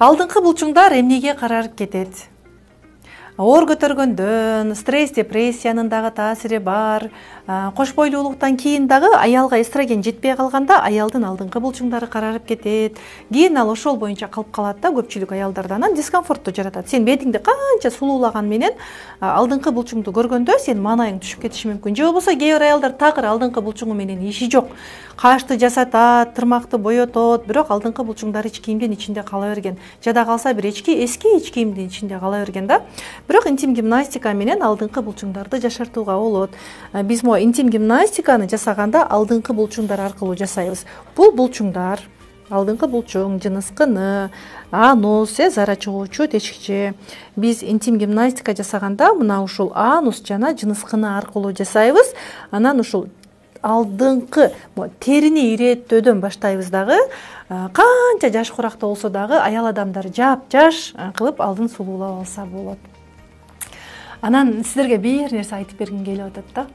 Алдыңкы булчуңдар эмнеге карарып кетет? Оор көтөргөндөн, стресс, депрессиянын дагы таасири бар. Кош бойлуулуктан кийин дагы аялга эстроген жетпей калганда аялдын алдыңкы булчуңдары карарып кетет. Кийин ал ошол боюнча калып калат да, көпчүлүк аялдарда анан дискомфортту жаратат. Сен бетиңди канча сулуулаган менен алдыңкы булчуңду көргөндө сен маанайың түшүп кетиши мүмкүн. Же болбосо кээ бир аялдар такыр алдыңкы булчуңу менен иши жок. Кашты жасатат, тырмакты боетот, бирок алдыңкы булчуңдары ич кийимдин ичинде кала берген. Жада калса бир эски ич кийимдин ичинде кала берген да. Бирок интим гимнастика менен алдыңкы булчуңдарды жашартууга болот. Биз могу интим гимнастиканы жасаганда алдыңкы булчуңдар аркылуу жасайбыз. Бул булчуңдар алдыңкы булчуң, жынысқыны, анус, зара чыгуучу тешикче. Биз интим гимнастика жасаганда мына ушул анус жана жынысқыны аркылуу жасайбыз. Анан ушул алдыңкы терини ирээттөөдөн баштайбыз дагы. Канча жаш куракта болсо дагы аял адамдар жап-жаш кылып алдын сулуулап алса болот. Анан сиздерге бир нерсе айтып бергим келип атат да.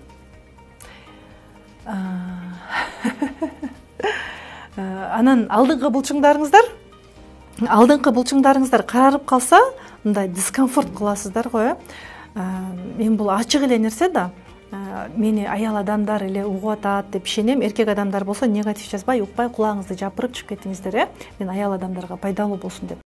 Анан алдыңкы булчуңдарыңыздар карарып калса, мындай дискомфорт кыласыздар го. Мен бул ачык эле нерсе да. Мени аял адамдар эле угуп атат деп ишенем. Эркек адамдар болсо негатив жазбай, укпай, кулагыңызды жапырып чыгып кетиңиздер, Мен аял адамдарга пайдалуу болсун деп.